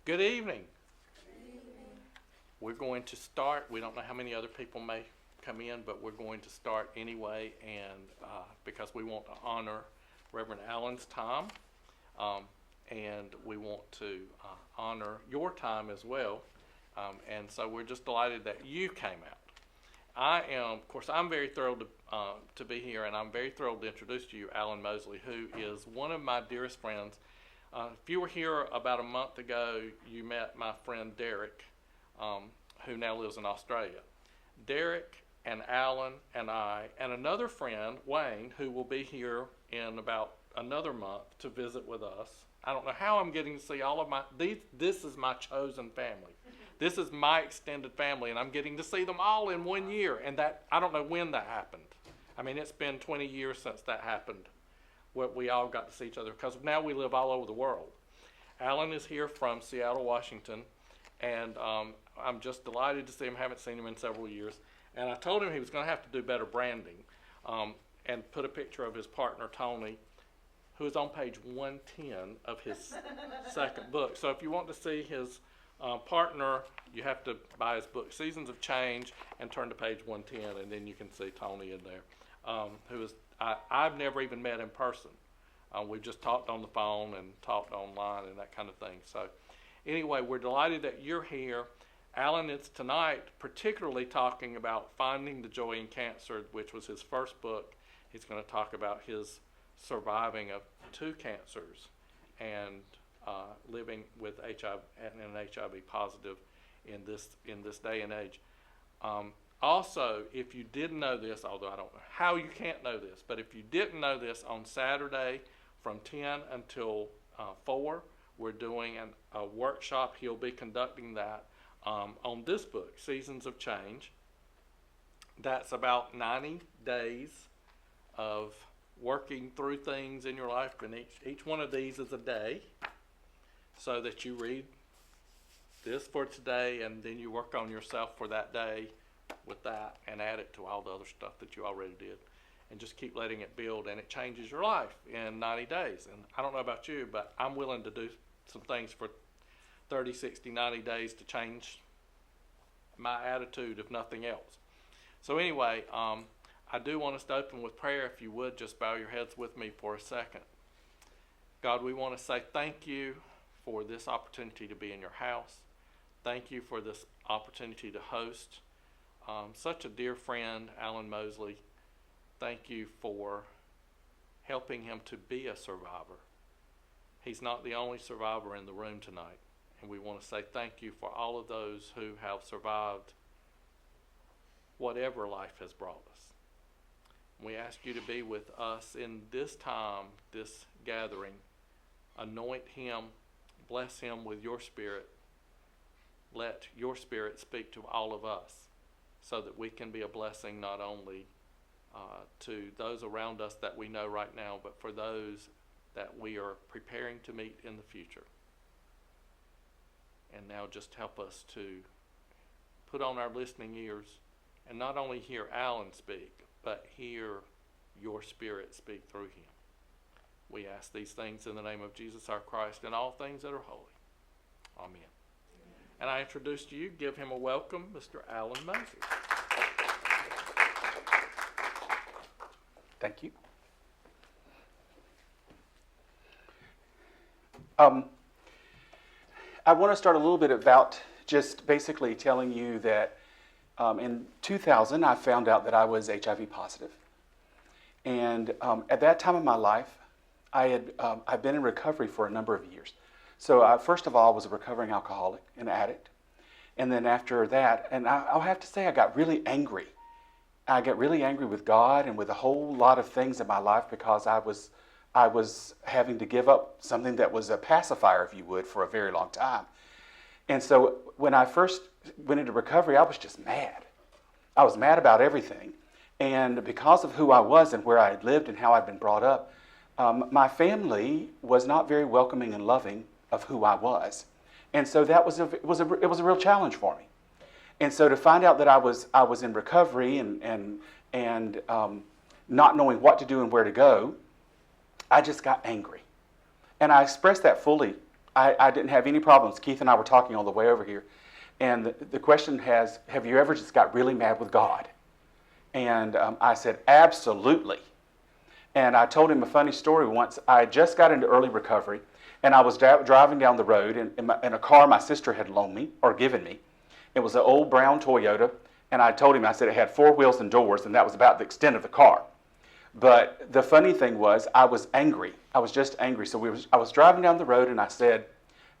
Good evening. We're going to start. We don't know how many other people may come in, but we're going to start anyway, and because we want to honor Reverend Allen's time, and we want to honor your time as well, and so we're just delighted that you came out. Of course, I'm very thrilled to be here, and I'm very thrilled to introduce to you Alan Mosley, who is one of my dearest friends. If you were here about a month ago, you met my friend Derek, who now lives in Australia. Derek and Alan and I and another friend, Wayne, who will be here in about another month to visit with us. I don't know how I'm getting to see all of this is my chosen family. This is my extended family, and I'm getting to see them all in 1 year. And that, I don't know when that happened. I mean, it's been 20 years since that happened, where we all got to see each other, because now we live all over the world. Alan is here from Seattle, Washington, and I'm just delighted to see him. Haven't seen him in several years. And I told him he was going to have to do better branding, and put a picture of his partner, Tony, who is on page 110 of his second book. So if you want to see his partner, you have to buy his book, Seasons of Change, and turn to page 110, and then you can see Tony in there, who is, I've never even met in person. We've just talked on the phone and talked online and that kind of thing. So anyway, we're delighted that you're here. Alan is tonight particularly talking about Finding the Joy in Cancer, which was his first book. He's going to talk about his surviving of 2 cancers and living with HIV and an HIV positive in this day and age. Also, if you didn't know this, although I don't know how you can't know this, but if you didn't know this, on Saturday from 10 until 4, we're doing a workshop. He'll be conducting that on this book, Seasons of Change. That's about 90 days of working through things in your life, and each one of these is a day, so that you read this for today, and then you work on yourself for that day with that, and add it to all the other stuff that you already did, and just keep letting it build, and it changes your life in 90 days. And I don't know about you, but I'm willing to do some things for 30, 60, 90 days to change my attitude, if nothing else. So anyway, I do want us to open with prayer. If you would, just bow your heads with me for a second. God, we want to say thank you for this opportunity to be in your house. Thank you for this opportunity to host such a dear friend, Alan Mosley. Thank you for helping him to be a survivor. He's not the only survivor in the room tonight. And we want to say thank you for all of those who have survived whatever life has brought us. We ask you to be with us in this time, this gathering. Anoint him, bless him with your Spirit. Let your Spirit speak to all of us, so that we can be a blessing not only to those around us that we know right now, but for those that we are preparing to meet in the future. And now just help us to put on our listening ears and not only hear Alan speak, but hear your Spirit speak through him. We ask these things in the name of Jesus our Christ, and all things that are holy. Amen. And I introduce to you, give him a welcome, Mr. Alan Mosley. Thank you. I want to start a little bit about just basically telling you that in 2000, I found out that I was HIV positive. And at that time of my life, I'd been in recovery for a number of years. So I, first of all, was a recovering alcoholic and addict. And then after that, and I'll have to say I got really angry. I got really angry with God and with a whole lot of things in my life, because I was having to give up something that was a pacifier, if you would, for a very long time. And so when I first went into recovery, I was just mad. I was mad about everything. And because of who I was and where I had lived and how I'd been brought up, my family was not very welcoming and loving of who I was. And so that was it was a real challenge for me. And so to find out that I was in recovery and not knowing what to do and where to go, I just got angry. And I expressed that fully I didn't have any problems. Keith and I were talking on the way over here. And the question has, have you ever just got really mad with God? And I said, absolutely. And I told him a funny story once. I just got into early recovery, and I was driving down the road in a car my sister had loaned me or given me. It was an old brown Toyota, and I told him, I said it had 4 wheels and doors, and that was about the extent of the car. But the funny thing was, I was angry. I was just angry. So I was driving down the road, and I said,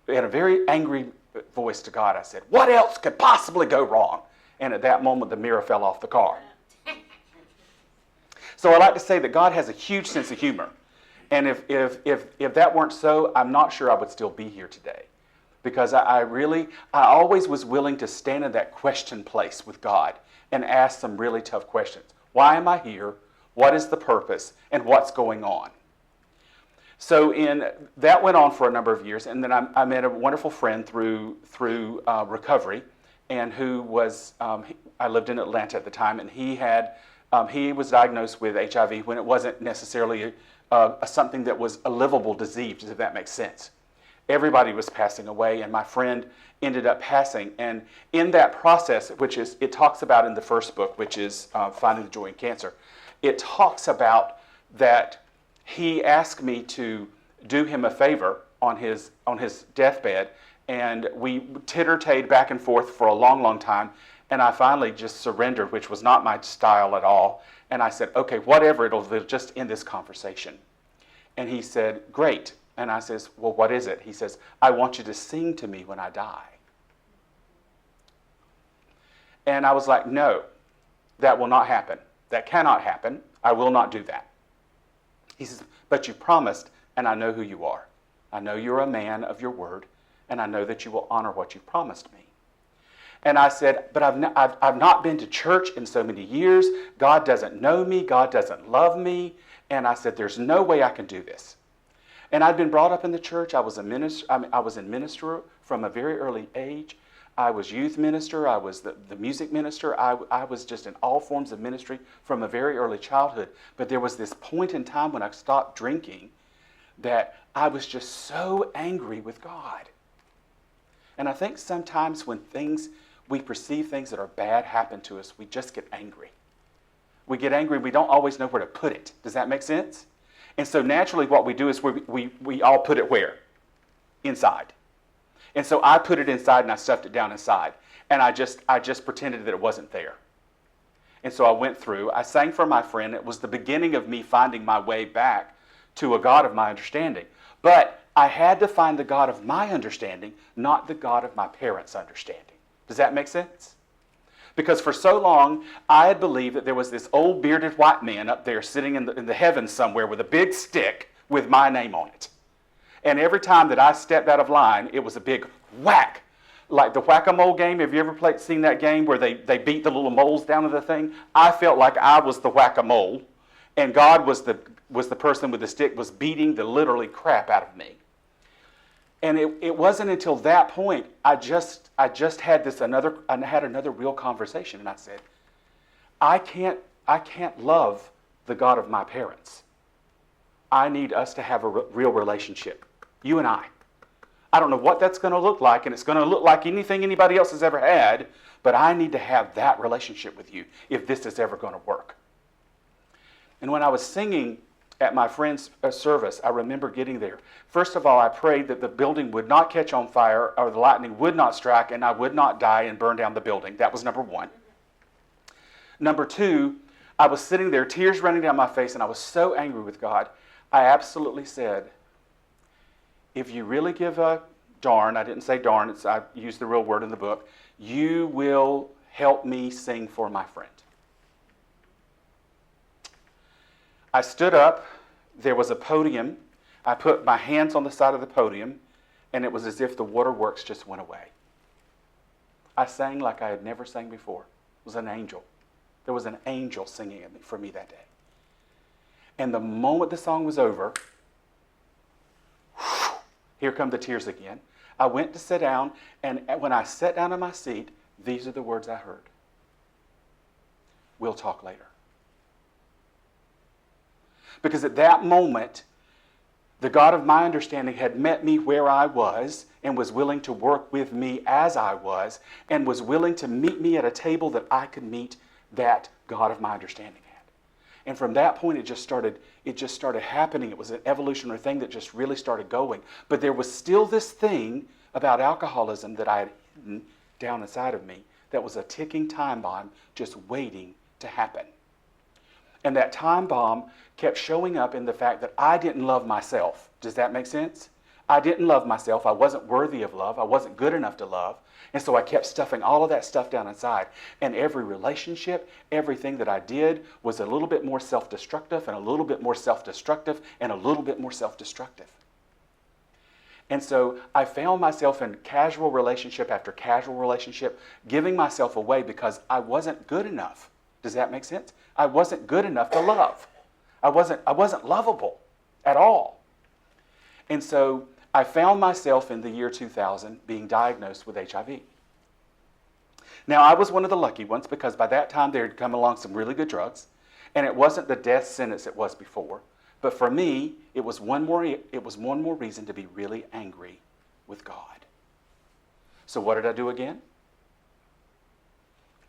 in a very angry voice to God, I said, what else could possibly go wrong? And at that moment, the mirror fell off the car. So I like to say that God has a huge sense of humor. And if that weren't so, I'm not sure I would still be here today. Because I always was willing to stand in that question place with God and ask some really tough questions. Why am I here? What is the purpose? And what's going on? So that went on for a number of years, and then I met a wonderful friend through recovery, and who was I lived in Atlanta at the time, and he was diagnosed with HIV when it wasn't necessarily something that was a livable disease, if that makes sense. Everybody was passing away, and my friend ended up passing. And in that process, which is it talks about in the first book, which is Finding the Joy in Cancer, it talks about that he asked me to do him a favor on his deathbed, and we titter-tated back and forth for a long, long time, and I finally just surrendered, which was not my style at all, and I said, okay, whatever, it'll just end this conversation. And he said, great. And I says, well, what is it? He says, I want you to sing to me when I die. And I was like, no, that will not happen. That cannot happen. I will not do that. He says, but you promised, and I know who you are. I know you're a man of your word, and I know that you will honor what you promised me. And I said, but I've not been to church in so many years. God doesn't know me. God doesn't love me. And I said, there's no way I can do this. And I'd been brought up in the church. I was in minister from a very early age. I was youth minister. I was the music minister. I was just in all forms of ministry from a very early childhood. But there was this point in time when I stopped drinking that I was just so angry with God. And I think sometimes when we perceive things that are bad happen to us, we just get angry. We get angry. We don't always know where to put it. Does that make sense? And so naturally what we do is we all put it where? Inside. And so I put it inside and I stuffed it down inside. And I just pretended that it wasn't there. And so I went through. I sang for my friend. It was the beginning of me finding my way back to a God of my understanding. But I had to find the God of my understanding, not the God of my parents' understanding. Does that make sense? Because for so long, I had believed that there was this old bearded white man up there sitting in the heavens somewhere with a big stick with my name on it. And every time that I stepped out of line, it was a big whack. Like the whack-a-mole game. Have you ever seen that game where they beat the little moles down to the thing? I felt like I was the whack-a-mole, and God was the person with the stick was beating the literally crap out of me. And it wasn't until that point I just had another real conversation, and I said, I can't love the God of my parents. I need us to have a real relationship, you and I. I don't know what that's going to look like, and it's going to look like anything anybody else has ever had, but I need to have that relationship with you if this is ever going to work. And when I was singing at my friend's service, I remember getting there. First of all, I prayed that the building would not catch on fire or the lightning would not strike and I would not die and burn down the building. That was number one. Number two, I was sitting there, tears running down my face, and I was so angry with God. I absolutely said, if you really give a darn, I didn't say darn, I used the real word in the book, you will help me sing for my friend. I stood up, there was a podium, I put my hands on the side of the podium, and it was as if the waterworks just went away. I sang like I had never sang before. It was an angel. There was an angel singing for me that day. And the moment the song was over, here come the tears again. I went to sit down, and when I sat down in my seat, these are the words I heard. We'll talk later. Because at that moment, The God of my understanding had met me where I was and was willing to work with me as I was and was willing to meet me at a table that I could meet that God of my understanding at. And from that point, it just started happening. It was an evolutionary thing that just really started going. But there was still this thing about alcoholism that I had hidden down inside of me that was a ticking time bomb just waiting to happen. And that time bomb kept showing up in the fact that I didn't love myself. Does that make sense? I didn't love myself. I wasn't worthy of love. I wasn't good enough to love. And so I kept stuffing all of that stuff down inside. And every relationship, everything that I did was a little bit more self-destructive and a little bit more self-destructive and a little bit more self-destructive. And so I found myself in casual relationship after casual relationship, giving myself away because I wasn't good enough. Does that make sense? I wasn't good enough to love. I wasn't lovable at all. And so I found myself in the year 2000 being diagnosed with HIV. Now, I was one of the lucky ones because by that time there had come along some really good drugs, and it wasn't the death sentence it was before. But for me, it was one more reason to be really angry with God. So what did I do again?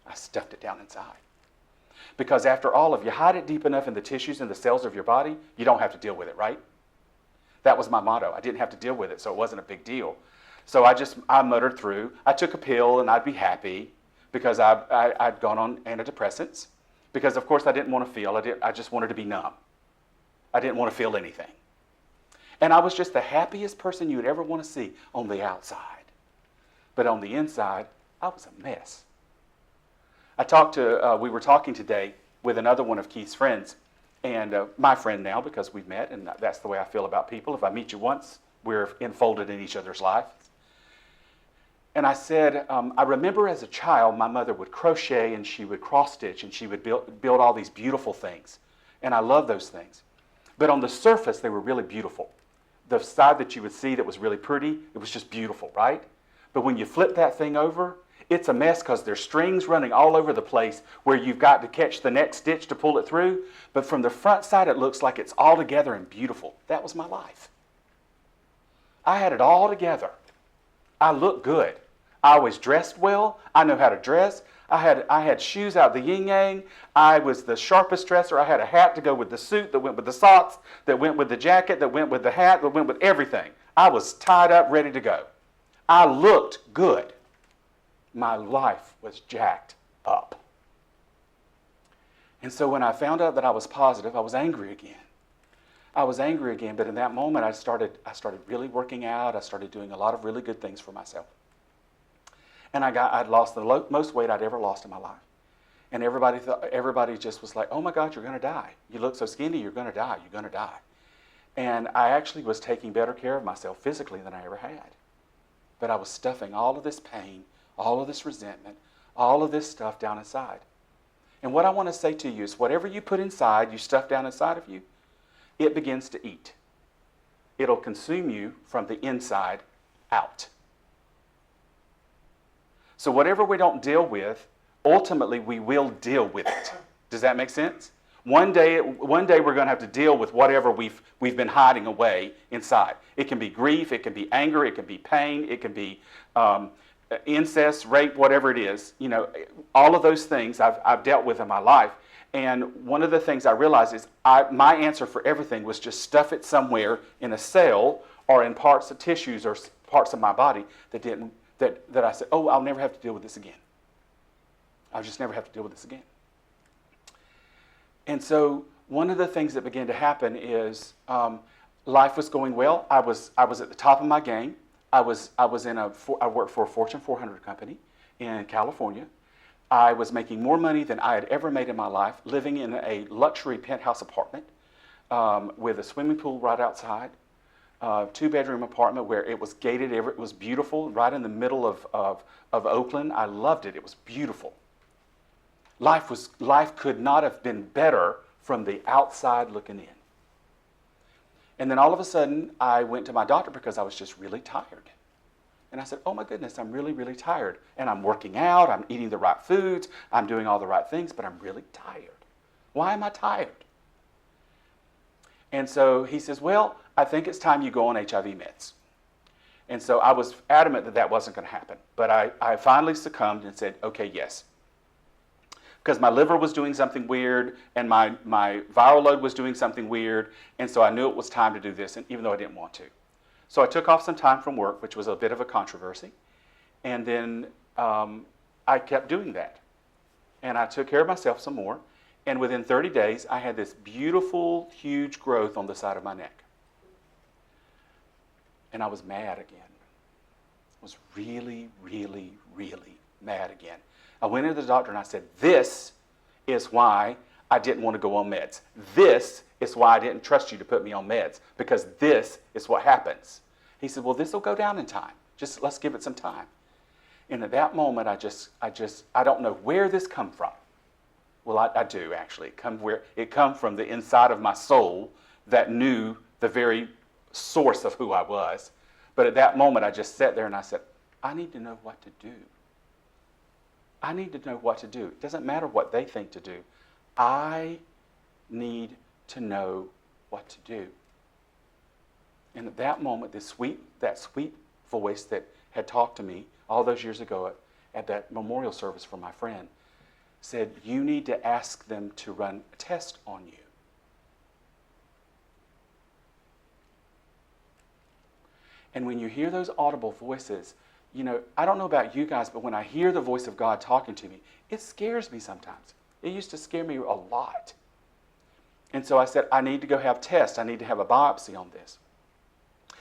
I stuffed it down inside. Because after all, if you hide it deep enough in the tissues and the cells of your body, you don't have to deal with it, right? That was my motto. I didn't have to deal with it, so it wasn't a big deal. So I muttered through. I took a pill and I'd be happy because I'd gone on antidepressants. Because, of course, I didn't want to feel. I just wanted to be numb. I didn't want to feel anything. And I was just the happiest person you would ever want to see on the outside. But on the inside, I was a mess. We were talking today with another one of Keith's friends, and my friend now because we've met, and that's the way I feel about people. If I meet you once, we're enfolded in each other's life. And I said, I remember as a child, my mother would crochet and she would cross stitch and she would build all these beautiful things. And I love those things. But on the surface, they were really beautiful. The side that you would see that was really pretty, it was just beautiful, right? But when you flip that thing over, it's a mess because there's strings running all over the place where you've got to catch the next stitch to pull it through. But from the front side, it looks like it's all together and beautiful. That was my life. I had it all together. I looked good. I was dressed well. I know how to dress. I had shoes out the yin-yang. I was the sharpest dresser. I had a hat to go with the suit that went with the socks, that went with the jacket, that went with the hat, that went with everything. I was tied up, ready to go. I looked good. My life was jacked up. And so when I found out that I was positive, I was angry again. But in that moment, I started really working out. I started doing a lot of really good things for myself. And I'd lost the most weight I'd ever lost in my life. And everybody just was like, oh my God, you're going to die. You look so skinny, you're going to die. You're going to die. And I actually was taking better care of myself physically than I ever had. But I was stuffing all of this pain, all of this resentment, all of this stuff down inside. And what I want to say to you is whatever you put inside, you stuff down inside of you, it begins to eat. It'll consume you from the inside out. So whatever we don't deal with, ultimately we will deal with it. Does that make sense? One day we're going to have to deal with whatever we've been hiding away inside. It can be grief, it can be anger, it can be pain, it can be incest, rape, whatever it is. You know, all of those things I've dealt with in my life. And one of the things I realized is my answer for everything was just stuff it somewhere in a cell or in parts of tissues or parts of my body that I said, oh, I'll never have to deal with this again. I'll just never have to deal with this again. And so one of the things that began to happen is life was going well. I was at the top of my game. I worked for a Fortune 400 company in California. I was making more money than I had ever made in my life, living in a luxury penthouse apartment with a swimming pool right outside, 2-bedroom apartment where it was gated. It was beautiful, right in the middle of Oakland. I loved it. It was beautiful. Life could not have been better from the outside looking in. And then all of a sudden, I went to my doctor because I was just really tired. And I said, oh my goodness, I'm really, really tired. And I'm working out, I'm eating the right foods, I'm doing all the right things, but I'm really tired. Why am I tired? And so he says, well, I think it's time you go on HIV meds. And so I was adamant that that wasn't going to happen. But I finally succumbed and said, okay, yes. Because my liver was doing something weird, and my viral load was doing something weird, and so I knew it was time to do this, and even though I didn't want to. So I took off some time from work, which was a bit of a controversy, and then I kept doing that. And I took care of myself some more, and within 30 days, I had this beautiful, huge growth on the side of my neck. And I was mad again. I was really, really, really mad again. I went into the doctor and I said, this is why I didn't want to go on meds. This is why I didn't trust you to put me on meds, because this is what happens. He said, well, this will go down in time. Just let's give it some time. And at that moment, I don't know where this come from. Well, I do actually. It come from the inside of my soul that knew the very source of who I was. But at that moment, I just sat there and I said, I need to know what to do. I need to know what to do. It doesn't matter what they think to do. I need to know what to do. And at that moment, that sweet voice that had talked to me all those years ago at that memorial service for my friend said, you need to ask them to run a test on you. And when you hear those audible voices, you know, I don't know about you guys, but when I hear the voice of God talking to me, it scares me sometimes. It used to scare me a lot. And so I said, I need to go have tests. I need to have a biopsy on this.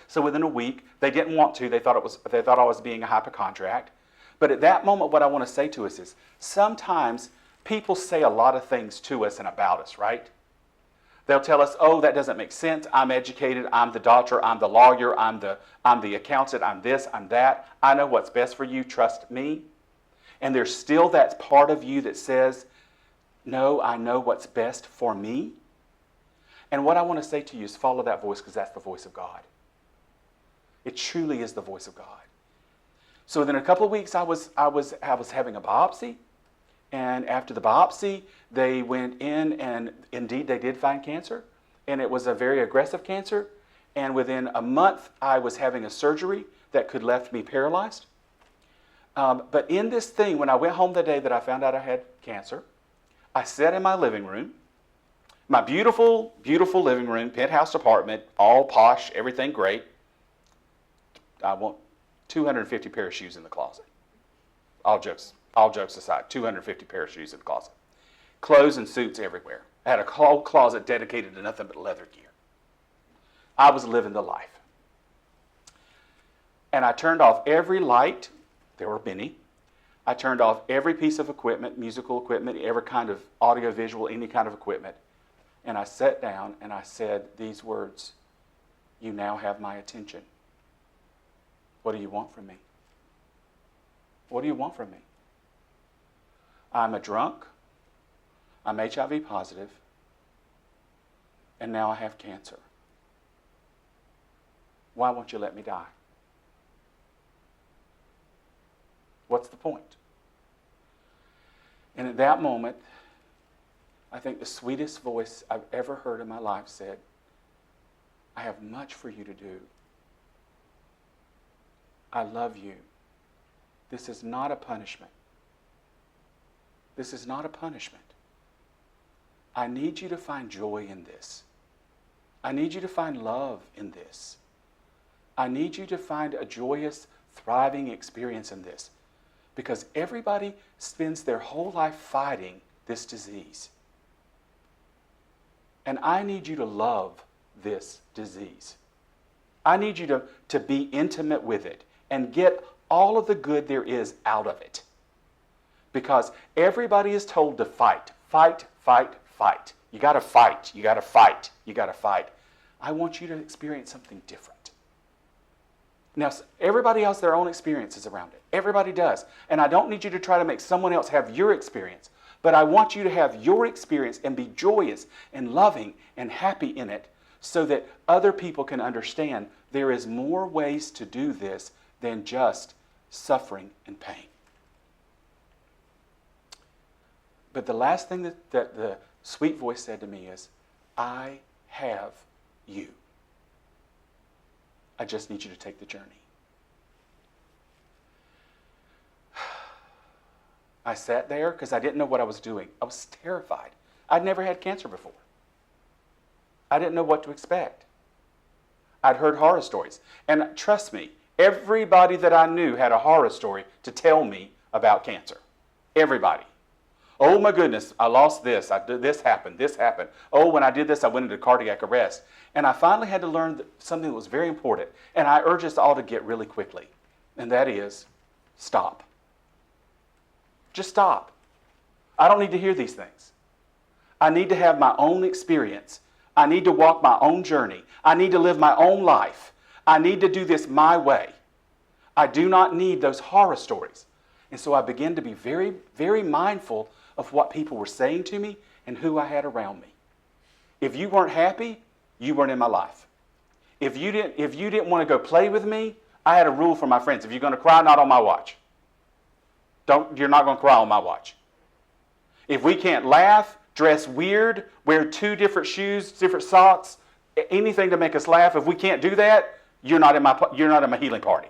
So within a week, they didn't want to. They thought I was being a hypochondriac. But at that moment, what I want to say to us is, sometimes people say a lot of things to us and about us, right? They'll tell us, oh, that doesn't make sense. I'm educated. I'm the doctor. I'm the lawyer. I'm the accountant. I'm this. I'm that. I know what's best for you. Trust me. And there's still that part of you that says, no, I know what's best for me. And what I want to say to you is follow that voice, because that's the voice of God. It truly is the voice of God. So within a couple of weeks, I was having a biopsy. And after the biopsy, they went in, and indeed they did find cancer. And it was a very aggressive cancer. And within a month, I was having a surgery that could left me paralyzed. But in this thing, when I went home the day that I found out I had cancer, I sat in my living room, my beautiful, beautiful living room, penthouse apartment, all posh, everything great. I want 250 pair of shoes in the closet. All jokes aside, 250 pair of shoes in the closet. Clothes and suits everywhere. I had a whole closet dedicated to nothing but leather gear. I was living the life. And I turned off every light. There were many. I turned off every piece of equipment, musical equipment, every kind of audio-visual, any kind of equipment. And I sat down and I said these words, you now have my attention. What do you want from me? What do you want from me? I'm a drunk. I'm HIV positive. And now I have cancer. Why won't you let me die? What's the point? And at that moment, I think the sweetest voice I've ever heard in my life said, I have much for you to do. I love you. This is not a punishment. This is not a punishment. I need you to find joy in this. I need you to find love in this. I need you to find a joyous, thriving experience in this. Because everybody spends their whole life fighting this disease. And I need you to love this disease. I need you to be intimate with it and get all of the good there is out of it. Because everybody is told to fight, fight, fight, fight. You got to fight, you got to fight, you got to fight. I want you to experience something different. Now, everybody has their own experiences around it. Everybody does. And I don't need you to try to make someone else have your experience. But I want you to have your experience and be joyous and loving and happy in it so that other people can understand there is more ways to do this than just suffering and pain. But the last thing that the sweet voice said to me is, I have you. I just need you to take the journey. I sat there because I didn't know what I was doing. I was terrified. I'd never had cancer before. I didn't know what to expect. I'd heard horror stories. And trust me, everybody that I knew had a horror story to tell me about cancer. Everybody. Oh my goodness, I lost this. This happened. This happened. Oh, when I did this, I went into cardiac arrest. And I finally had to learn something that was very important. And I urge us all to get really quickly. And that is, stop. Just stop. I don't need to hear these things. I need to have my own experience. I need to walk my own journey. I need to live my own life. I need to do this my way. I do not need those horror stories. And so I began to be very, very mindful of what people were saying to me and who I had around me. If you weren't happy, you weren't in my life. If you didn't want to go play with me, I had a rule for my friends. If you're going to cry, not on my watch. You're not going to cry on my watch. If we can't laugh, dress weird, wear 2 different shoes, different socks, anything to make us laugh, if we can't do that, you're not in my healing party.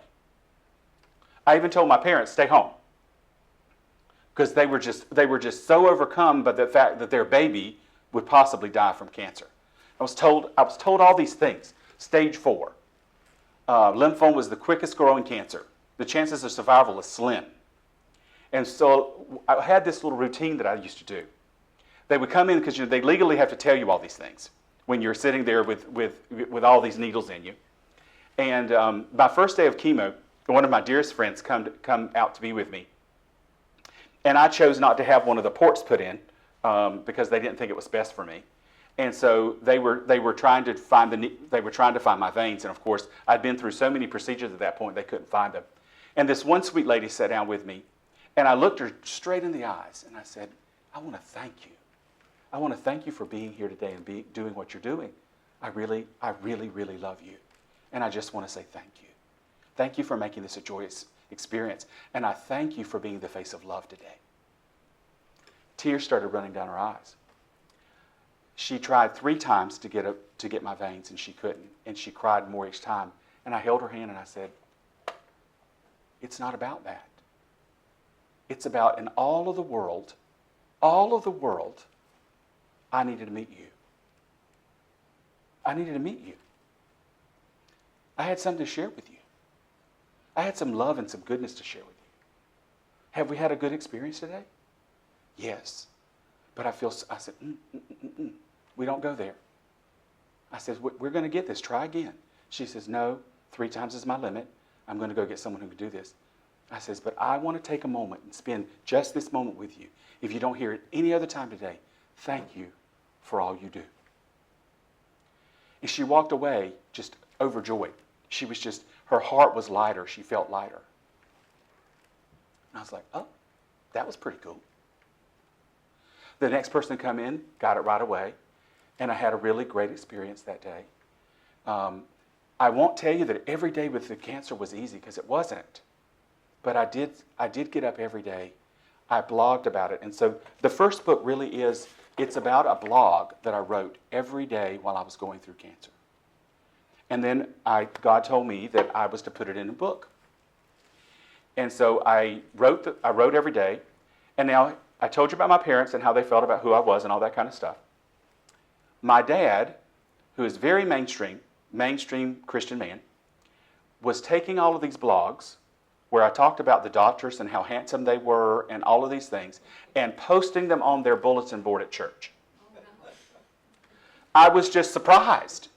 I even told my parents, stay home. Because they were just so overcome by the fact that their baby would possibly die from cancer. I was told all these things. Stage 4. Lymphoma was the quickest growing cancer. The chances of survival is slim. And so I had this little routine that I used to do. They would come in because they legally have to tell you all these things when you're sitting there with all these needles in you. And my first day of chemo, one of my dearest friends come out to be with me. And I chose not to have one of the ports put in because they didn't think it was best for me. And so they were trying to find my veins. And of course, I'd been through so many procedures at that point they couldn't find them. And this one sweet lady sat down with me, and I looked her straight in the eyes, and I said, "I want to thank you. I want to thank you for being here today and doing what you're doing. I really, really love you, and I just want to say thank you. Thank you for making this a joyous experience, and I thank you for being the face of love today." Tears started running down her eyes. She tried 3 times to get my veins, and she couldn't, and she cried more each time. And I held her hand and I said, "It's not about that. It's about in all of the world, I needed to meet you. I needed to meet you. I had something to share with you. I had some love and some goodness to share with you. Have we had a good experience today? Yes. But I said, we don't go there. I said, we're going to get this. Try again. She says, no, 3 times is my limit. I'm going to go get someone who can do this. I says, but I want to take a moment and spend just this moment with you. If you don't hear it any other time today, thank you for all you do. And she walked away just overjoyed. Her heart was lighter. She felt lighter. And I was like, oh, that was pretty cool. The next person to come in got it right away. And I had a really great experience that day. I won't tell you that every day with the cancer was easy, because it wasn't. But I did get up every day. I blogged about it. And so the first book really it's about a blog that I wrote every day while I was going through cancer. And then God told me that I was to put it in a book. And so I wrote every day. And now I told you about my parents and how they felt about who I was and all that kind of stuff. My dad, who is very mainstream Christian man, was taking all of these blogs where I talked about the doctors and how handsome they were and all of these things, and posting them on their bulletin board at church. I was just surprised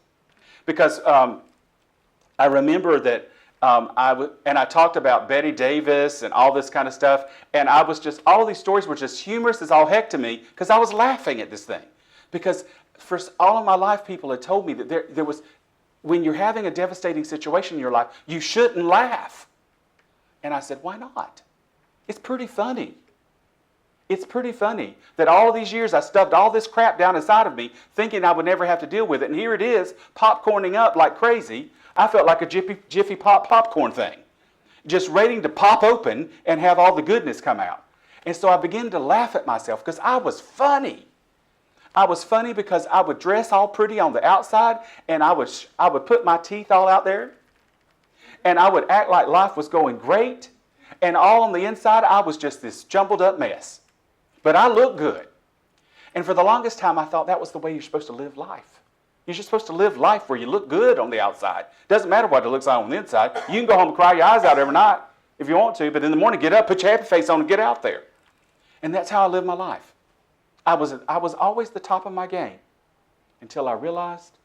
because I remember that I talked about Betty Davis and all this kind of stuff, and all of these stories were just humorous as all heck to me because I was laughing at this thing. Because for all of my life, people had told me that there was, when you're having a devastating situation in your life, you shouldn't laugh. And I said, why not? It's pretty funny. It's pretty funny that all these years I stuffed all this crap down inside of me thinking I would never have to deal with it. And here it is, popcorning up like crazy. I felt like a Jiffy Pop popcorn thing, just waiting to pop open and have all the goodness come out. And so I began to laugh at myself because I was funny. I was funny because I would dress all pretty on the outside, and I would put my teeth all out there, and I would act like life was going great, and all on the inside, I was just this jumbled up mess. But I looked good. And for the longest time, I thought that was the way you're supposed to live life. You're just supposed to live life where you look good on the outside. Doesn't matter what it looks like on the inside. You can go home and cry your eyes out every night if you want to, but in the morning, get up, put your happy face on, and get out there. And that's how I lived my life. I was always the top of my game until I realized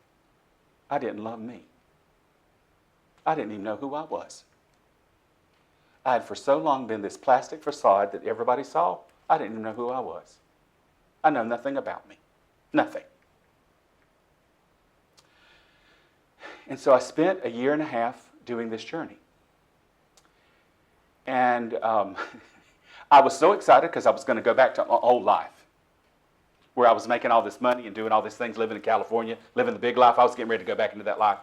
I didn't love me. I didn't even know who I was. I had for so long been this plastic facade that everybody saw, I didn't even know who I was. I know nothing about me. Nothing. And so I spent a year and a half doing this journey. And I was so excited because I was going to go back to my old life, where I was making all this money and doing all these things, living in California, living the big life. I was getting ready to go back into that life.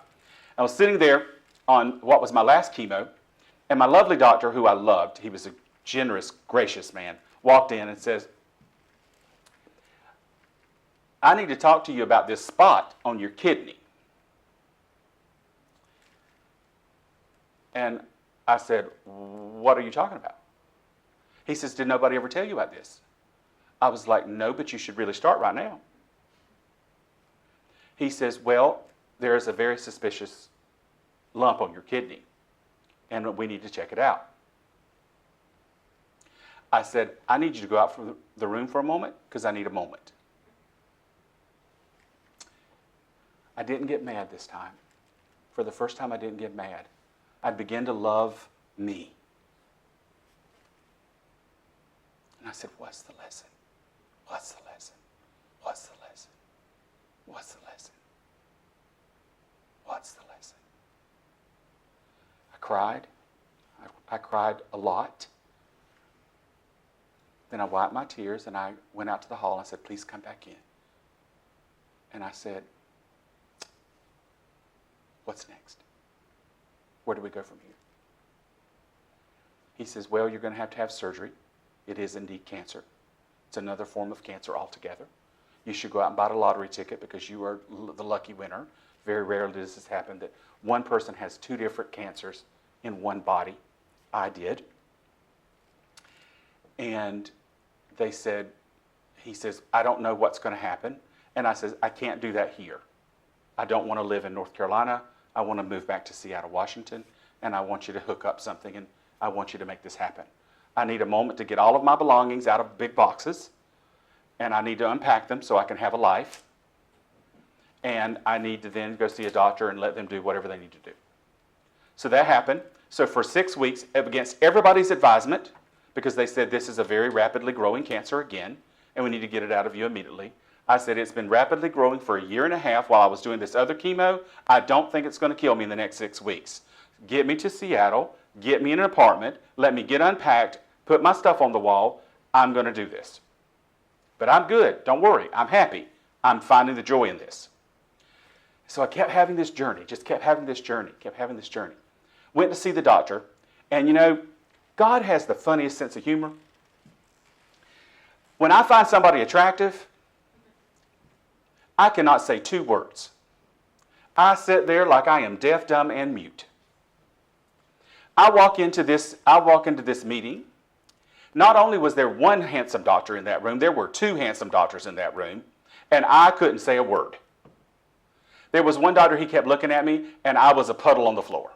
I was sitting there on what was my last chemo, and my lovely doctor, who I loved, he was a generous, gracious man, walked in and says, I need to talk to you about this spot on your kidney. And I said, what are you talking about? He says, did nobody ever tell you about this? I was like, no, but you should really start right now. He says, well, there is a very suspicious lump on your kidney, and we need to check it out. I said, I need you to go out from the room for a moment because I need a moment. I didn't get mad this time. For the first time, I didn't get mad. I began to love me. And I said, what's the lesson? What's the lesson? What's the lesson? What's the lesson? What's the lesson? I cried. I cried a lot. Then I wiped my tears and I went out to the hall and I said, please come back in. And I said, what's next? Where do we go from here? He says, well, you're going to have surgery. It is indeed cancer. It's another form of cancer altogether. You should go out and buy a lottery ticket because you are the lucky winner. Very rarely does this happen that one person has two different cancers in one body. I did. And he says, I don't know what's going to happen. And I says, I can't do that here. I don't want to live in North Carolina. I want to move back to Seattle, Washington, and I want you to hook up something, and I want you to make this happen. I need a moment to get all of my belongings out of big boxes, and I need to unpack them so I can have a life, and I need to then go see a doctor and let them do whatever they need to do. So that happened. So for 6 weeks, against everybody's advisement, because they said this is a very rapidly growing cancer again, and we need to get it out of you immediately, I said, it's been rapidly growing for a year and a half while I was doing this other chemo. I don't think it's going to kill me in the next 6 weeks. Get me to Seattle, get me in an apartment, let me get unpacked, put my stuff on the wall. I'm going to do this. But I'm good. Don't worry. I'm happy. I'm finding the joy in this. So I kept having this journey, just kept having this journey. Went to see the doctor, and you know, God has the funniest sense of humor. When I find somebody attractive, I cannot say 2 words. I sit there like I am deaf, dumb, and mute. I walk into this meeting. Not only was there one handsome doctor in that room, there were 2 handsome doctors in that room, and I couldn't say a word. There was one doctor, he kept looking at me, and I was a puddle on the floor.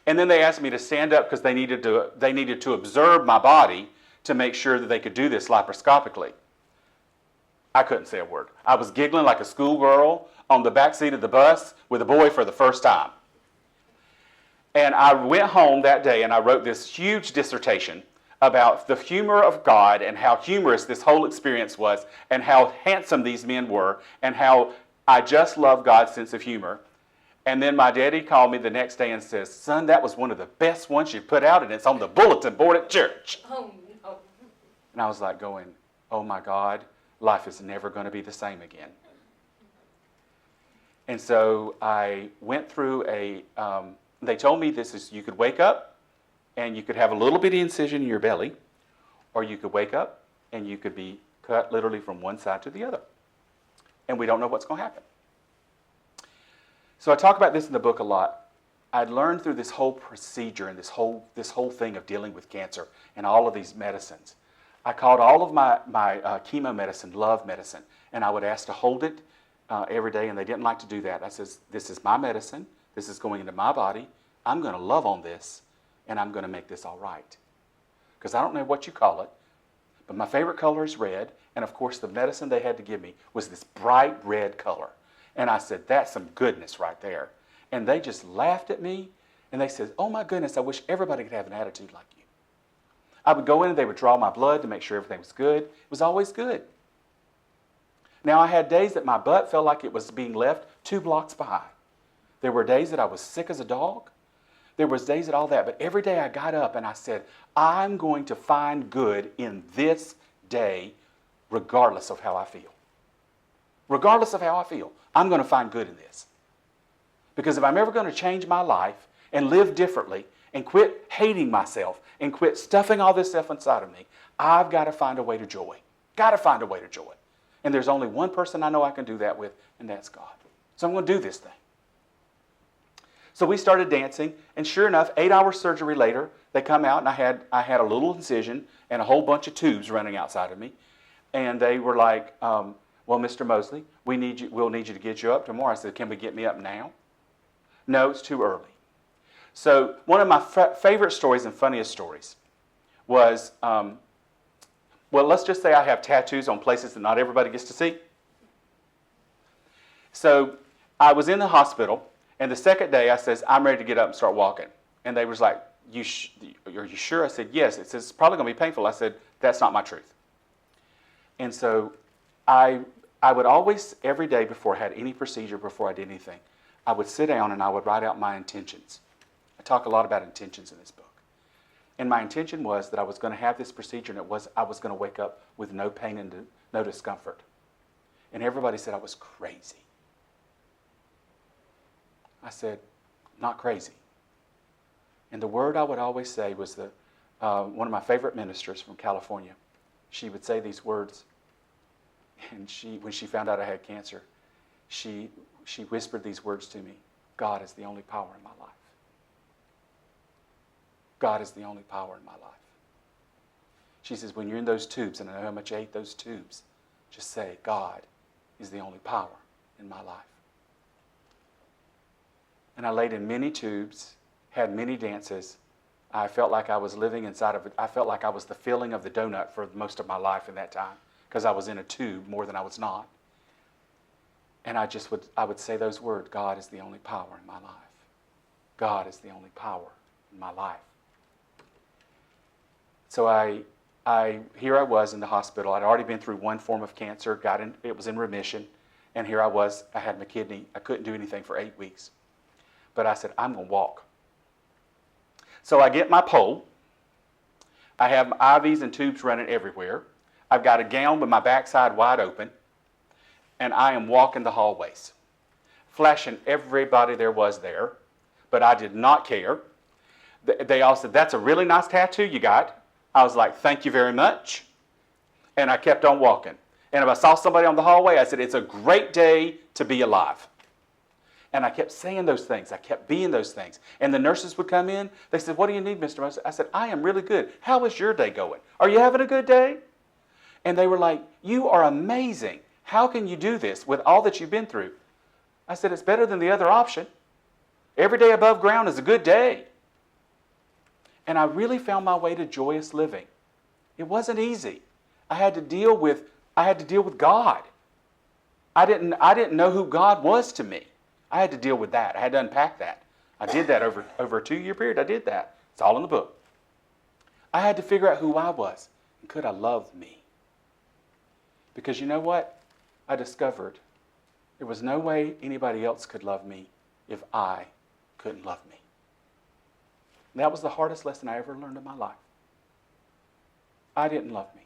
And then they asked me to stand up because they needed to observe my body to make sure that they could do this laparoscopically. I couldn't say a word. I was giggling like a schoolgirl on the back seat of the bus with a boy for the first time. And I went home that day and I wrote this huge dissertation about the humor of God and how humorous this whole experience was and how handsome these men were and how I just love God's sense of humor. And then my daddy called me the next day and says, son, that was one of the best ones you put out and it's on the bulletin board at church. Oh, no. And I was like going, oh my God, life is never going to be the same again. And so I went through they told me you could wake up and you could have a little bitty incision in your belly, or you could wake up and you could be cut literally from one side to the other. And we don't know what's going to happen. So I talk about this in the book a lot. I'd learned through this whole procedure and this whole thing of dealing with cancer and all of these medicines. I called all of my chemo medicine love medicine, and I would ask to hold it every day, and they didn't like to do that. I says, this is my medicine. This is going into my body. I'm going to love on this, and I'm going to make this all right. Because I don't know what you call it, but my favorite color is red, and of course the medicine they had to give me was this bright red color. And I said, that's some goodness right there. And they just laughed at me, and they said, oh my goodness, I wish everybody could have an attitude like you. I would go in and they would draw my blood to make sure everything was good. It was always good. Now I had days that my butt felt like it was being left 2 blocks behind. There were days that I was sick as a dog. There was days that all that, but every day I got up and I said, I'm going to find good in this day regardless of how I feel. Regardless of how I feel, I'm going to find good in this. Because if I'm ever going to change my life and live differently and quit hating myself and quit stuffing all this stuff inside of me, I've got to find a way to joy. Got to find a way to joy. And there's only one person I know I can do that with, and that's God. So I'm going to do this thing. So we started dancing, and sure enough, 8-hour surgery later, they come out, and I had a little incision and a whole bunch of tubes running outside of me. And they were like, well, Mr. Mosley, we'll need you to get you up tomorrow. I said, can we get me up now? No, it's too early. So one of my favorite stories and funniest stories was, well, let's just say I have tattoos on places that not everybody gets to see. So I was in the hospital, and the second day I says, I'm ready to get up and start walking. And they was like, are you sure? I said, yes. It says, it's probably going to be painful. I said, that's not my truth. And so I would always, every day before I had any procedure, before I did anything, I would sit down and I would write out my intentions. I talk a lot about intentions in this book. And my intention was that I was going to have this procedure, and I was going to wake up with no pain and no discomfort. And everybody said I was crazy. I said, not crazy. And the word I would always say was one of my favorite ministers from California. She would say these words, and when she found out I had cancer, she whispered these words to me, God is the only power in my life. God is the only power in my life. She says, when you're in those tubes, and I know how much you hate those tubes, just say, God is the only power in my life. And I laid in many tubes, had many dances. I felt like I was living inside of it. I felt like I was the filling of the donut for most of my life in that time, because I was in a tube more than I was not. And I would say those words, God is the only power in my life. God is the only power in my life. So here I was in the hospital. I'd already been through one form of cancer, it was in remission, and here I was, I had my kidney. I couldn't do anything for 8 weeks. But I said, I'm going to walk. So I get my pole. I have my IVs and tubes running everywhere. I've got a gown with my backside wide open, and I am walking the hallways, flashing everybody there was there, but I did not care. They all said, that's a really nice tattoo you got. I was like, thank you very much. And I kept on walking. And if I saw somebody on the hallway, I said, it's a great day to be alive. And I kept saying those things. I kept being those things. And the nurses would come in. They said, what do you need, Mr. Mosley? I said, I am really good. How is your day going? Are you having a good day? And they were like, you are amazing. How can you do this with all that you've been through? I said, it's better than the other option. Every day above ground is a good day. And I really found my way to joyous living. It wasn't easy. I had to deal with God. I didn't know who God was to me. I had to deal with that. I had to unpack that. I did that over a 2-year period. I did that. It's all in the book. I had to figure out who I was. And could I love me? Because you know what? I discovered there was no way anybody else could love me if I couldn't love me. And that was the hardest lesson I ever learned in my life. I didn't love me.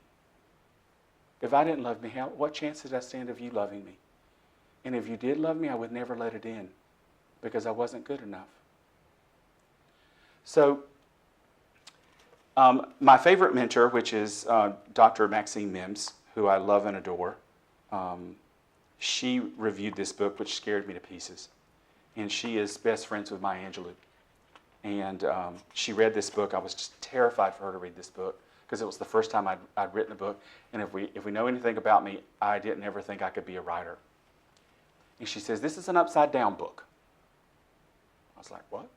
If I didn't love me, what chance did I stand of you loving me? And if you did love me, I would never let it in because I wasn't good enough. So my favorite mentor, which is Dr. Maxine Mims, who I love and adore, she reviewed this book, which scared me to pieces. And she is best friends with Maya Angelou. And she read this book. I was just terrified for her to read this book because it was the first time I'd written a book. And if we know anything about me, I didn't ever think I could be a writer. And she says, this is an upside-down book. I was like, what?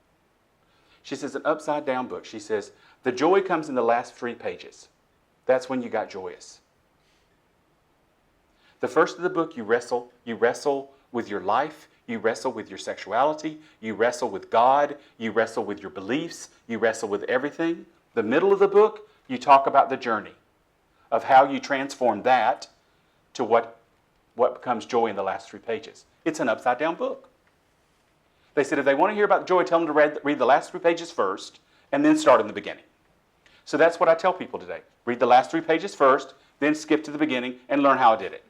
She says, an upside-down book. She says, the joy comes in the last 3 pages. That's when you got joyous. The first of the book, you wrestle with your life, you wrestle with your sexuality, you wrestle with God, you wrestle with your beliefs, you wrestle with everything. The middle of the book, you talk about the journey of how you transform that to what becomes joy in the last 3 pages. It's an upside-down book. They said if they want to hear about joy, tell them to read the last 3 pages first and then start in the beginning. So that's what I tell people today. Read the last 3 pages first, then skip to the beginning and learn how I did it.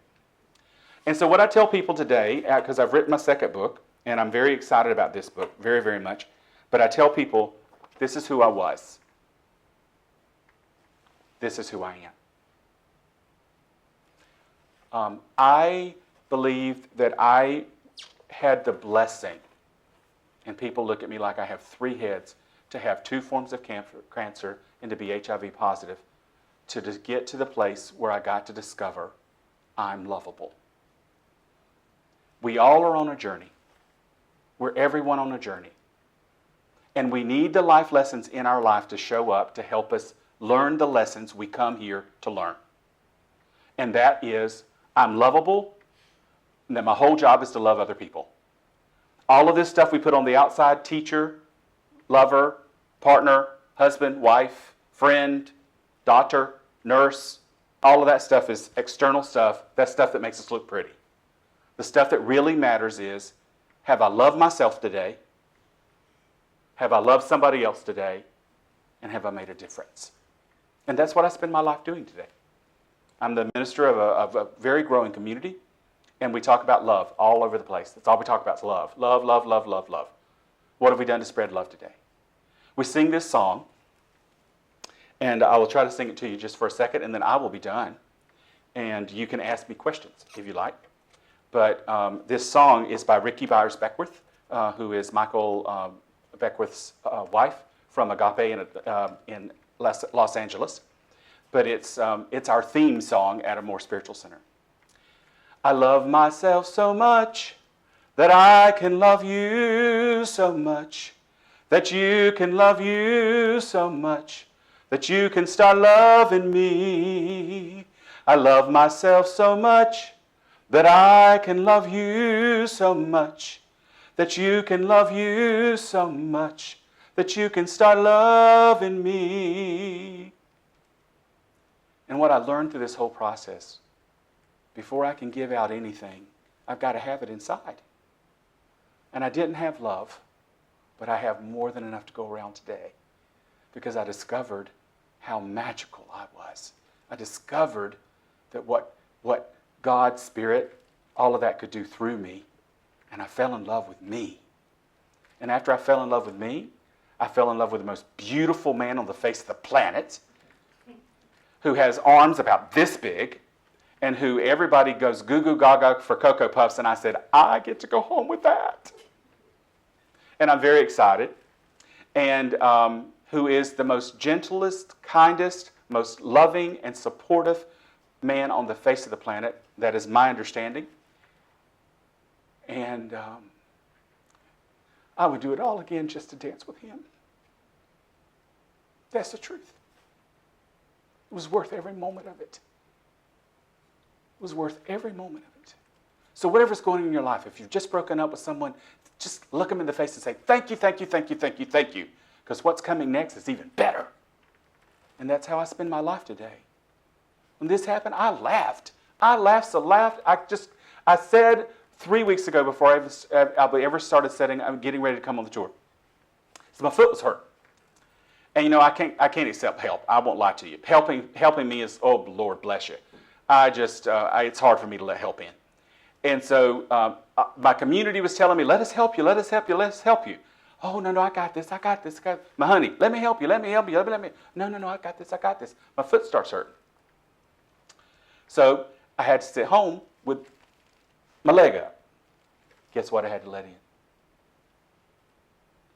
And so what I tell people today, because I've written my second book, and I'm very excited about this book, very, very much, but I tell people, this is who I was. This is who I am. I believe that I had the blessing, and people look at me like I have 3 heads, to have 2 forms of cancer and to be HIV positive, to get to the place where I got to discover I'm lovable. We all are on a journey. We're everyone on a journey. And we need the life lessons in our life to show up to help us learn the lessons we come here to learn. And that is, I'm lovable, and that my whole job is to love other people. All of this stuff we put on the outside, teacher, lover, partner, husband, wife, friend, doctor, nurse, all of that stuff is external stuff. That's stuff that makes us look pretty. The stuff that really matters is, have I loved myself today? Have I loved somebody else today? And have I made a difference? And that's what I spend my life doing today. I'm the minister of a very growing community, and we talk about love all over the place. That's all we talk about is love. Love, love, love, love, love. What have we done to spread love today? We sing this song, and I will try to sing it to you just for a second, and then I will be done. And you can ask me questions if you like. But this song is by Ricky Byers-Beckwith, who is Michael Beckwith's wife from Agape in Los Angeles. But it's our theme song at a more spiritual center. I love myself so much that I can love you so much, that you can love you so much, that you can start loving me. I love myself so much that I can love you so much, that you can love you so much, that you can start loving me. And what I learned through this whole process, before I can give out anything, I've got to have it inside. And I didn't have love, but I have more than enough to go around today because I discovered how magical I was. I discovered that what God, Spirit, all of that could do through me. And I fell in love with me. And after I fell in love with me, I fell in love with the most beautiful man on the face of the planet, who has arms about this big, and who everybody goes goo goo gaga for Cocoa Puffs. And I said, I get to go home with that. And I'm very excited. And who is the most gentlest, kindest, most loving and supportive man on the face of the planet. That is my understanding. And I would do it all again just to dance with him. That's the truth. It was worth every moment of it. It was worth every moment of it. So whatever's going on in your life, if you've just broken up with someone, just look them in the face and say, thank you, thank you, thank you, thank you, thank you. Because what's coming next is even better. And that's how I spend my life today. When this happened, I laughed. I laughed so laughed. I said 3 weeks ago before I ever started I'm getting ready to come on the tour. So my foot was hurt. And I can't accept help. I won't lie to you. Helping me is, oh Lord bless you. It's hard for me to let help in. And so my community was telling me, let us help you, let us help you, let us help you. Oh, no, I got this. My honey, let me help you. No, I got this. My foot starts hurting. So I had to sit home with my leg up. Guess what I had to let in?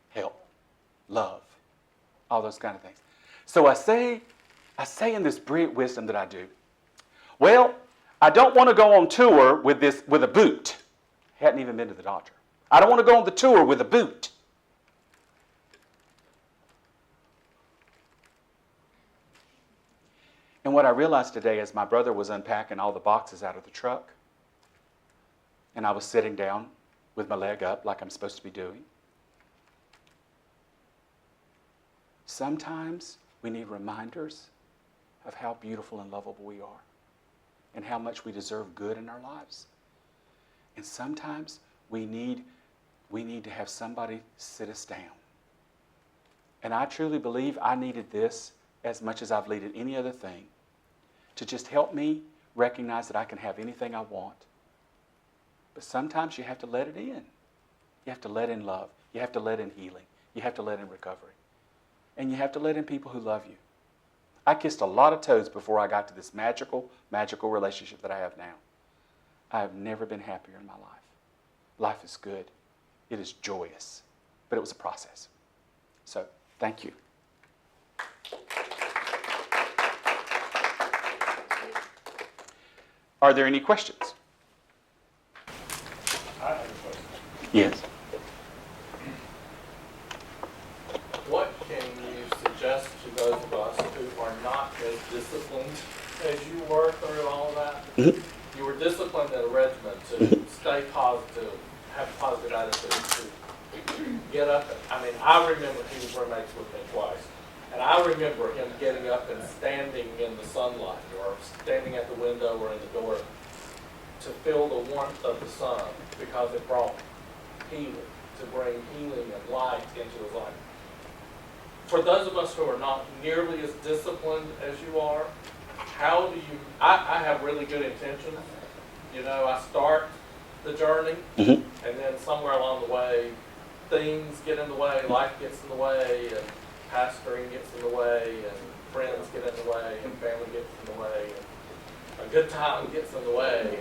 Help, love, all those kind of things. So I say in this brilliant wisdom that I do, well, I don't want to go on tour with a boot. Hadn't even been to the doctor. I don't want to go on the tour with a boot. And what I realized today is my brother was unpacking all the boxes out of the truck, and I was sitting down with my leg up like I'm supposed to be doing. Sometimes we need reminders of how beautiful and lovable we are and how much we deserve good in our lives. And sometimes we need to have somebody sit us down. And I truly believe I needed this as much as I've needed any other thing to just help me recognize that I can have anything I want. But sometimes you have to let it in. You have to let in love. You have to let in healing. You have to let in recovery. And you have to let in people who love you. I kissed a lot of toes before I got to this magical, magical relationship that I have now. I have never been happier in my life. Life is good. It is joyous. But it was a process. So, thank you. Are there any questions? I have a question. Yes. What can you suggest to those of us who are not as disciplined as you were through all of that? Mm-hmm. You were disciplined at a regiment to stay positive, have a positive attitude, to get up. I remember he was roommates with me twice. And I remember him getting up and standing in the sunlight or standing at the window or in the door to feel the warmth of the sun because it brought healing, to bring healing and light into his life. For those of us who are not nearly as disciplined as you are, how do you, I have really good intentions. I start the journey, and then somewhere along the way, things get in the way, life gets in the way, and pastoring gets in the way, and friends get in the way, and family gets in the way, and a good time gets in the way,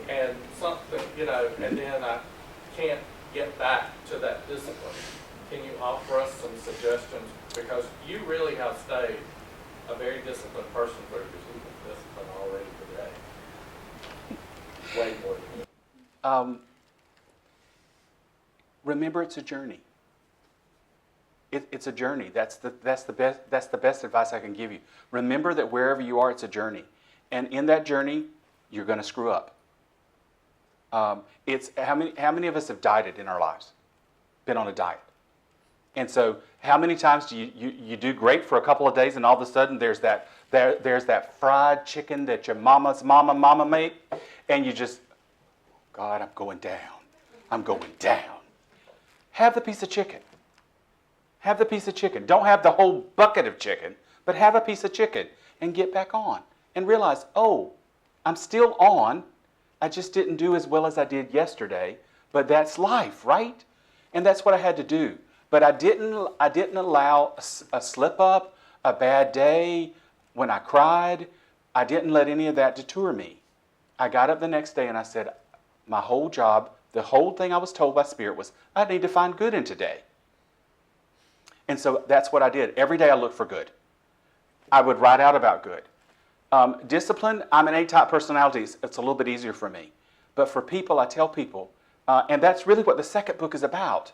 and something, and then I can't get back to that discipline. Can you offer us some suggestions? Because you really have stayed a very disciplined person for your discipline already today. Way more than you. Remember, it's a journey. It's a journey. That's the best advice I can give you. Remember that wherever you are, it's a journey, and in that journey, you're going to screw up. It's how many of us have dieted in our lives, been on a diet, and so how many times do you do great for a couple of days, and all of a sudden there's that fried chicken that your mama's mama made, and you just, God, I'm going down. I'm going down. Have the piece of chicken. Have the piece of chicken. Don't have the whole bucket of chicken, but have a piece of chicken and get back on and realize, oh, I'm still on. I just didn't do as well as I did yesterday, but that's life, right? And that's what I had to do. But I didn't allow a slip up, a bad day, when I cried. I didn't let any of that deter me. I got up the next day and I said, my whole job, the whole thing I was told by Spirit was, I need to find good in today. And so that's what I did. Every day I looked for good. I would write out about good. Discipline, I'm an A-type personality. It's a little bit easier for me. But for people, I tell people, and that's really what the second book is about.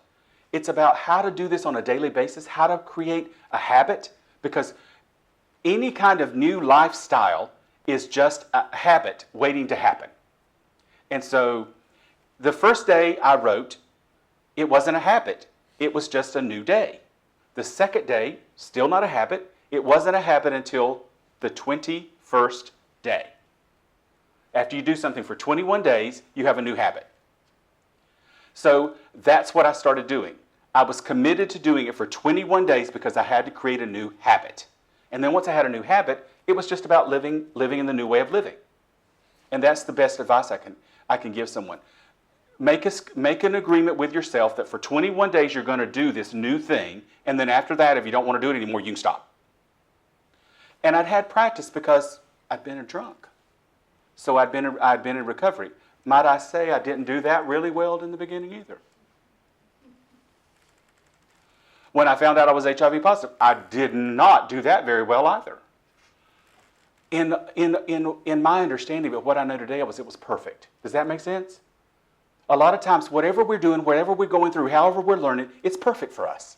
It's about how to do this on a daily basis, how to create a habit, because any kind of new lifestyle is just a habit waiting to happen. And so the first day I wrote, it wasn't a habit. It was just a new day. The second day, still not a habit. It wasn't a habit until the 21st day. After you do something for 21 days, you have a new habit. So that's what I started doing. I was committed to doing it for 21 days because I had to create a new habit. And then once I had a new habit, it was just about living in the new way of living. And that's the best advice I can give someone. Make an agreement with yourself that for 21 days you're going to do this new thing, and then after that, if you don't want to do it anymore, you can stop. And I'd had practice because I'd been a drunk. So I'd been in recovery. Might I say I didn't do that really well in the beginning either. When I found out I was HIV positive, I did not do that very well either. In my understanding of what I know today, it was perfect. Does that make sense? A lot of times, whatever we're doing, whatever we're going through, however we're learning, it's perfect for us.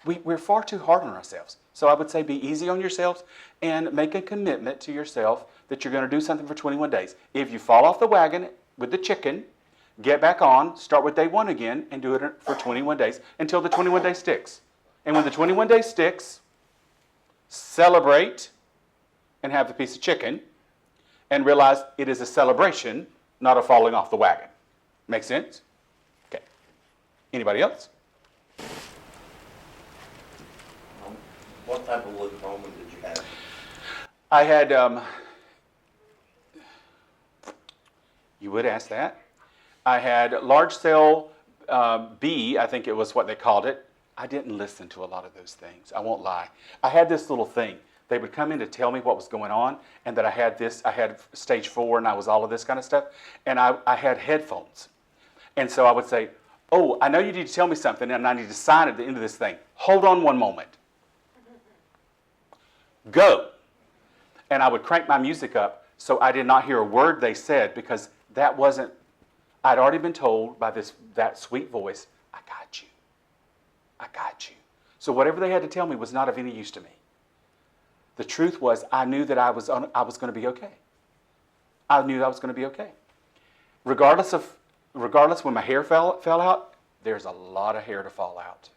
We're far too hard on ourselves. So I would say be easy on yourselves and make a commitment to yourself that you're going to do something for 21 days. If you fall off the wagon with the chicken, get back on, start with day 1 again, and do it for 21 days until the 21 day sticks. And when the 21 day sticks, celebrate and have the piece of chicken and realize it is a celebration, not a falling off the wagon. Make sense? Okay. Anybody else? What type of lymphoma did you have? I had, you would ask that. I had large cell B, I think it was what they called it. I didn't listen to a lot of those things. I won't lie. I had this little thing. They would come in to tell me what was going on and that I had stage 4 and I was all of this kind of stuff. And I had headphones. And so I would say, oh, I know you need to tell me something and I need to sign at the end of this thing. Hold on one moment. Go. And I would crank my music up so I did not hear a word they said because that wasn't, I'd already been told by that sweet voice, I got you. I got you. So whatever they had to tell me was not of any use to me. The truth was I knew that I was going to be okay. I knew I was going to be okay. Regardless when my hair fell out, there's a lot of hair to fall out.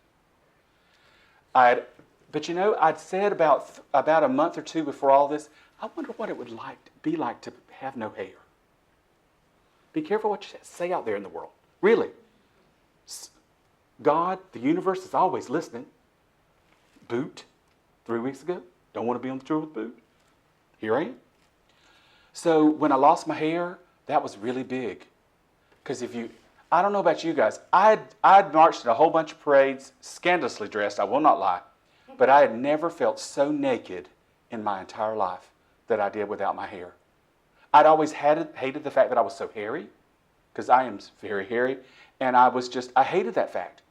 But you know, I'd said about a month or 2 before all this, I wonder what it would be like to have no hair. Be careful what you say out there in the world. Really. God, the universe is always listening. Boot, 3 weeks ago. Don't want to be on the tour with Boot. Here I am. So when I lost my hair, that was really big. Because I don't know about you guys, I'd marched in a whole bunch of parades, scandalously dressed, I will not lie. But I had never felt so naked in my entire life that I did without my hair. I'd always hated the fact that I was so hairy, because I am very hairy, and I hated that fact.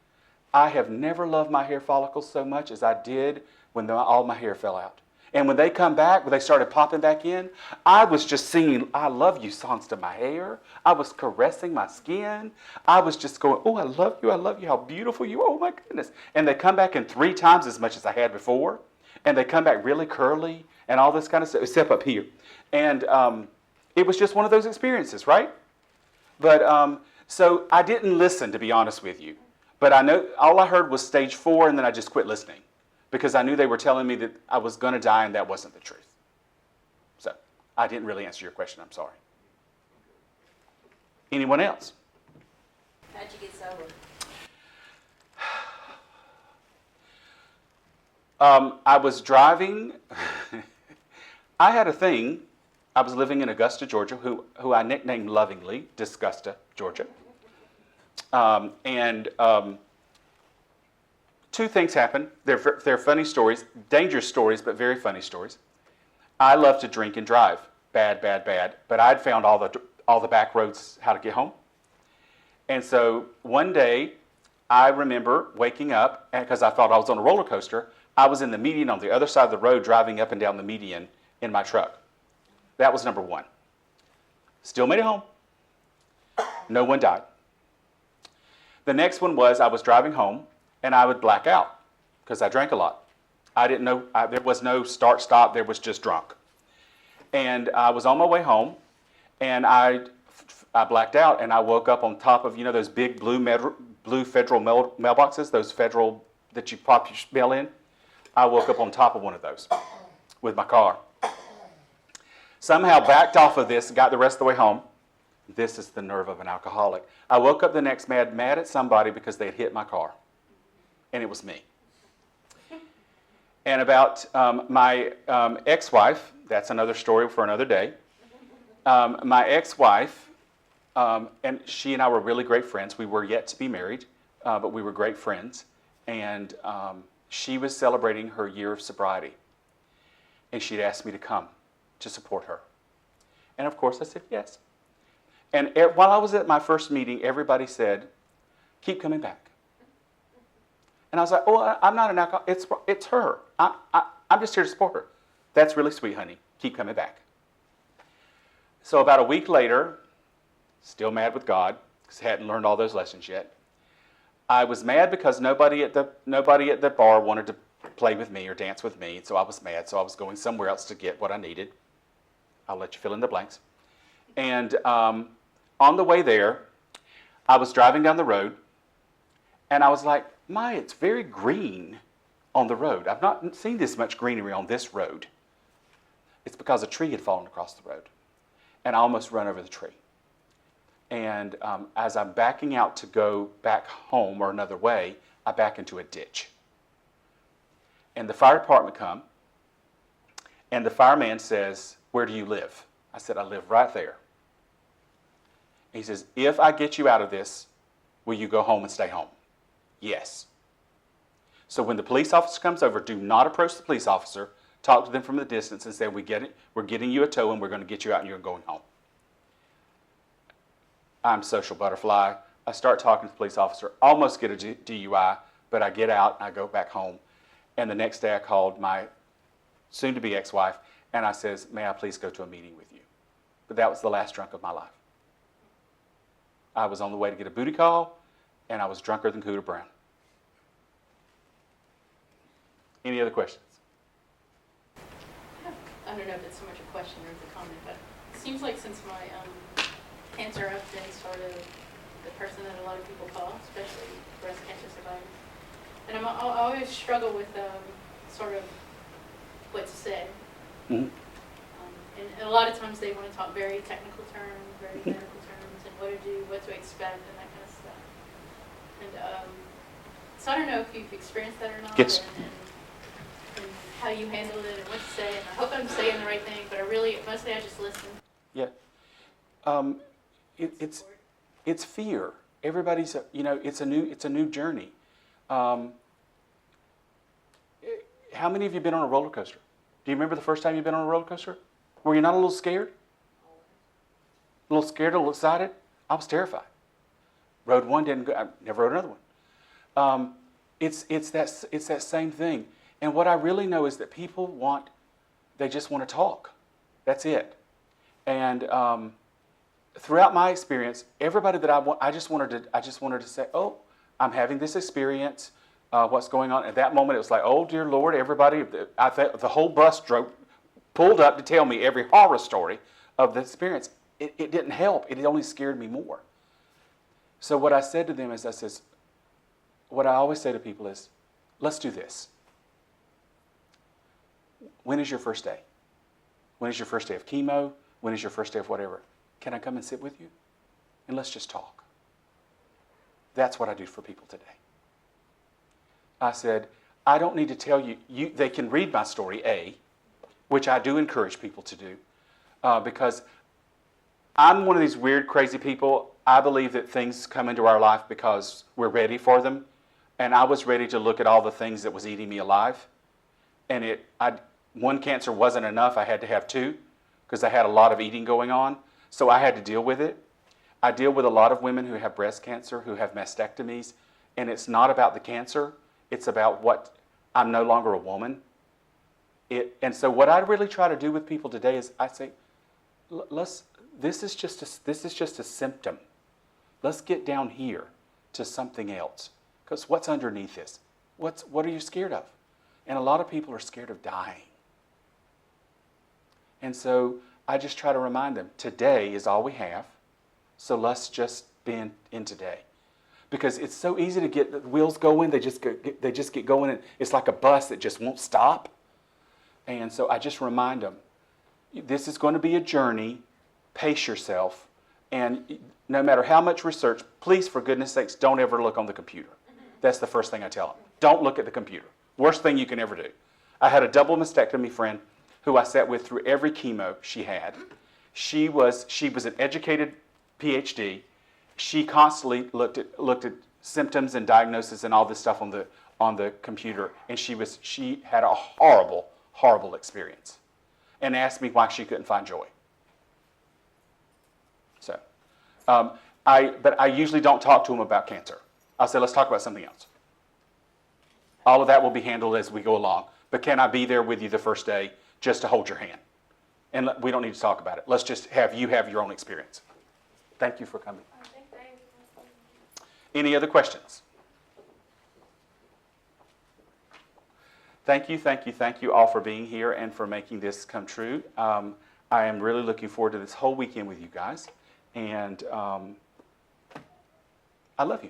I have never loved my hair follicles so much as I did when all my hair fell out. And when they come back, when they started popping back in, I was just singing I love you songs to my hair. I was caressing my skin. I was just going, oh, I love you, how beautiful you are, oh my goodness. And they come back in 3 times as much as I had before. And they come back really curly and all this kind of stuff, except up here. And it was just one of those experiences, right? But so I didn't listen, to be honest with you. But I know all I heard was stage 4, and then I just quit listening. Because I knew they were telling me that I was going to die, and that wasn't the truth. So I didn't really answer your question. I'm sorry. Anyone else? How'd you get sober? I was driving. I had a thing. I was living in Augusta, Georgia, who I nicknamed lovingly Disgusta, Georgia. Two things happened. They're funny stories, dangerous stories, but very funny stories. I love to drink and drive. Bad, bad, bad. But I'd found all the back roads how to get home. And so one day, I remember waking up, because I thought I was on a roller coaster. I was in the median on the other side of the road, driving up and down the median in my truck. That was number 1. Still made it home. No one died. The next one was I was driving home, and I would black out because I drank a lot. I didn't know, there was no start, stop, there was just drunk. And I was on my way home, and I blacked out, and I woke up on top of, those big blue federal mailboxes, those federal that you pop your mail in. I woke up on top of one of those with my car. Somehow backed off of this, got the rest of the way home. This is the nerve of an alcoholic. I woke up the next mad at somebody because they had hit my car. And it was me. And about my ex-wife, that's another story for another day. My ex-wife, and she and I were really great friends. We were yet to be married, but we were great friends. And she was celebrating her year of sobriety. And she'd asked me to come to support her. And of course I said yes. And while I was at my first meeting, everybody said, keep coming back. And I was like, oh, I'm not an alcoholic. It's her. I'm just here to support her. That's really sweet, honey. Keep coming back. So about a week later, still mad with God, because I hadn't learned all those lessons yet. I was mad because nobody at the bar wanted to play with me or dance with me, so I was mad. So I was going somewhere else to get what I needed. I'll let you fill in the blanks. And on the way there, I was driving down the road, and I was like, my, it's very green on the road. I've not seen this much greenery on this road. It's because a tree had fallen across the road, and I almost run over the tree. And as I'm backing out to go back home or another way, I back into a ditch. And the fire department come, and the fireman says, where do you live? I said, I live right there. He says, if I get you out of this, will you go home and stay home? Yes. So when the police officer comes over, do not approach the police officer. Talk to them from the distance and say, we're getting you a tow and we're going to get you out and you're going home. I'm social butterfly. I start talking to the police officer, almost get a DUI, but I get out and I go back home. And the next day I called my soon-to-be ex-wife and I says, may I please go to a meeting with you? But that was the last drunk of my life. I was on the way to get a booty call and I was drunker than Cooter Brown. Any other questions? I don't know if it's so much a question or a comment, but it seems like since my cancer, I've been sort of the person that a lot of people call, especially breast cancer survivors. And I always struggle with sort of what to say. Mm-hmm. And a lot of times they want to talk very technical terms, very medical terms, and what to do, what to expect, and that kind of stuff. And so I don't know if you've experienced that or not. Yes. And how you handled it and what to say. And I hope I'm saying the right thing, but mostly I just listen. Yeah. It's fear. Everybody's, it's a new journey. How many of you have been on a roller coaster? Do you remember the first time you've been on a roller coaster? Were you not a little scared? A little scared, a little excited? I was terrified. Rode one, didn't go. I never rode another one. It's that same thing. And what I really know is that people they just want to talk. That's it. And throughout my experience, everybody that I just wanted to say, oh, I'm having this experience. What's going on? At that moment, it was like, oh dear Lord, everybody. I think the whole bus pulled up to tell me every horror story of the experience. It didn't help. It only scared me more. So what I said to them is, what I always say to people is, let's do this. When is your first day? When is your first day of chemo? When is your first day of whatever? Can I come and sit with you? And let's just talk. That's what I do for people today. I said, I don't need to tell you, they can read my story, which I do encourage people to do, because I'm one of these weird, crazy people. I believe that things come into our life because we're ready for them. And I was ready to look at all the things that was eating me alive. And one cancer wasn't enough. I had to have two because I had a lot of eating going on. So I had to deal with it. I deal with a lot of women who have breast cancer, who have mastectomies. And it's not about the cancer. It's about I'm no longer a woman. And so what I really try to do with people today is I say, this is just a symptom. Let's get down here to something else. Because what's underneath this? What are you scared of? And a lot of people are scared of dying. And so I just try to remind them, today is all we have. So let's just be in today. Because it's so easy to get the wheels going. They just get going. And it's like a bus that just won't stop. And so I just remind them, this is going to be a journey. Pace yourself. And no matter how much research, please, for goodness sakes, don't ever look on the computer. That's the first thing I tell them. Don't look at the computer. Worst thing you can ever do. I had a double mastectomy friend who I sat with through every chemo she had. She was an educated PhD. She constantly looked at symptoms and diagnosis and all this stuff on the computer, and she had a horrible experience, and asked me why she couldn't find joy. But I usually don't talk to them about cancer. I'll say, let's talk about something else. All of that will be handled as we go along. But can I be there with you the first day just to hold your hand? And we don't need to talk about it. Let's just have you have your own experience. Thank you for coming. Any other questions? Thank you all for being here and for making this come true. I am really looking forward to this whole weekend with you guys. And I love you.